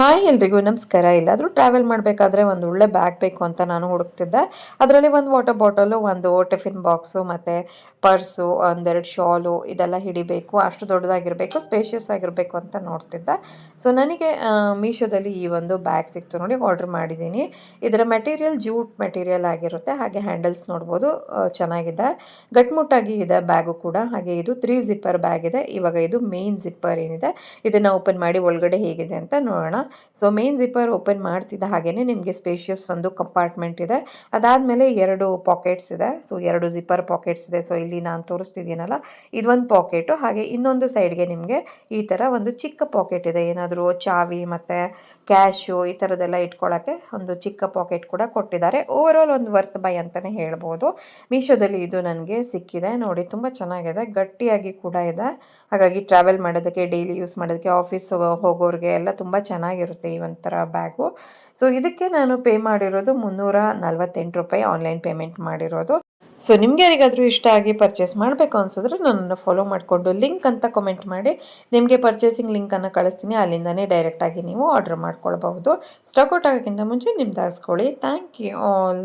Hi ಎಲ್ರಿಗೂ ನಮಸ್ಕಾರ. ಎಲ್ಲಾದರೂ ಟ್ರಾವೆಲ್ ಮಾಡಬೇಕಾದ್ರೆ ಒಂದು ಒಳ್ಳೆ ಬ್ಯಾಗ್ ಬೇಕು ಅಂತ ನಾನು ಹುಡುಕ್ತಿದ್ದೆ. ಅದರಲ್ಲಿ ಒಂದು ವಾಟರ್ ಬಾಟಲು, ಒಂದು ಟಿಫಿನ್ ಬಾಕ್ಸು ಮತ್ತು ಪರ್ಸು, ಒಂದೆರಡು ಶಾಲು ಇದೆಲ್ಲ ಹಿಡಿಬೇಕು. ಅಷ್ಟು ದೊಡ್ಡದಾಗಿರಬೇಕು, ಸ್ಪೇಷಿಯಸ್ ಆಗಿರಬೇಕು ಅಂತ ನೋಡ್ತಿದ್ದೆ. ಸೊ ನನಗೆ ಮೀಶೋದಲ್ಲಿ ಈ ಒಂದು ಬ್ಯಾಗ್ ಸಿಕ್ತು ನೋಡಿ, ಆರ್ಡ್ರ್ ಮಾಡಿದ್ದೀನಿ. ಇದರ ಮೆಟೀರಿಯಲ್ ಜೂಟ್ ಮೆಟೀರಿಯಲ್ ಆಗಿರುತ್ತೆ. ಹಾಗೆ ಹ್ಯಾಂಡಲ್ಸ್ ನೋಡ್ಬೋದು, ಚೆನ್ನಾಗಿದೆ, ಗಟ್ಮುಟ್ಟಾಗಿ ಇದೆ ಬ್ಯಾಗು ಕೂಡ. ಹಾಗೆ ಇದು 3 ಜಿಪ್ಪರ್ ಬ್ಯಾಗ್ ಇದೆ. ಇವಾಗ ಇದು ಮೇನ್ ಜಿಪ್ಪರ್ ಏನಿದೆ ಇದನ್ನು ಓಪನ್ ಮಾಡಿ ಒಳಗಡೆ ಹೇಗಿದೆ ಅಂತ ನೋಡೋಣ. ಸೊ ಮೇನ್ ಜಿಪ್ಪರ್ ಓಪನ್ ಮಾಡ್ತಿದ್ದ ಹಾಗೇನೆ ನಿಮಗೆ ಸ್ಪೇಷಿಯಸ್ ಒಂದು ಕಂಪಾರ್ಟ್ಮೆಂಟ್ ಇದೆ. ಅದಾದಮೇಲೆ 2 ಪಾಕೆಟ್ಸ್ ಇದೆ. ಸೊ 2 ಜಿಪ್ಪರ್ ಪಾಕೆಟ್ಸ್ ಇದೆ. ಸೊ ಇಲ್ಲಿ ನಾನು ತೋರಿಸ್ತಿದ್ದೀನಲ್ಲ, ಇದೊಂದು ಪಾಕೆಟು. ಹಾಗೆ ಇನ್ನೊಂದು ಸೈಡ್ಗೆ ನಿಮಗೆ ಈ ಥರ ಒಂದು ಚಿಕ್ಕ ಪಾಕೆಟ್ ಇದೆ. ಏನಾದರೂ ಚಾವಿ ಮತ್ತು ಕ್ಯಾಶು ಈ ಥರದ್ದೆಲ್ಲ ಇಟ್ಕೊಳ್ಳೋಕ್ಕೆ ಒಂದು ಚಿಕ್ಕ ಪಾಕೆಟ್ ಕೂಡ ಕೊಟ್ಟಿದ್ದಾರೆ. ಓವರಾಲ್ ಒಂದು ವರ್ತ್ ಬೈ ಅಂತಲೇ ಹೇಳ್ಬೋದು. ಮೀಶೋದಲ್ಲಿ ಇದು ನನಗೆ ಸಿಕ್ಕಿದೆ ನೋಡಿ, ತುಂಬ ಚೆನ್ನಾಗಿದೆ, ಗಟ್ಟಿಯಾಗಿ ಕೂಡ ಇದೆ. ಹಾಗಾಗಿ ಟ್ರಾವೆಲ್ ಮಾಡೋದಕ್ಕೆ, ಡೈಲಿ ಯೂಸ್ ಮಾಡೋದಕ್ಕೆ, ಆಫೀಸ್ ಹೋಗೋರಿಗೆ ಎಲ್ಲ ತುಂಬ ಚೆನ್ನಾಗಿರುತ್ತೆ ಈ ಒಂಥರ ಬ್ಯಾಗು. ಸೊ ಇದಕ್ಕೆ ನಾನು ಪೇ ಮಾಡಿರೋದು ₹348 ಆನ್ಲೈನ್ ಪೇಮೆಂಟ್ ಮಾಡಿರೋದು. ಸೊ ನಿಮ್ಗೆ ಯಾರಿಗಾದರೂ ಇಷ್ಟ ಆಗಿ ಪರ್ಚೇಸ್ ಮಾಡಬೇಕು ಅನ್ಸಿದ್ರೆ ನನ್ನನ್ನು ಫಾಲೋ ಮಾಡಿಕೊಂಡು ಲಿಂಕ್ ಅಂತ ಕಮೆಂಟ್ ಮಾಡಿ, ನಿಮಗೆ ಪರ್ಚೇಸಿಂಗ್ ಲಿಂಕನ್ನು ಕಳಿಸ್ತೀನಿ. ಅಲ್ಲಿಂದನೇ ಡೈರೆಕ್ಟಾಗಿ ನೀವು ಆರ್ಡರ್ ಮಾಡ್ಕೊಳ್ಬಹುದು. ಸ್ಟಾಕ್ ಔಟ್ ಆಗೋಕ್ಕಿಂತ ಮುಂಚೆ ನಿಮ್ದು ಹಾಕ್ಸ್ಕೊಳ್ಳಿ. Thank you all.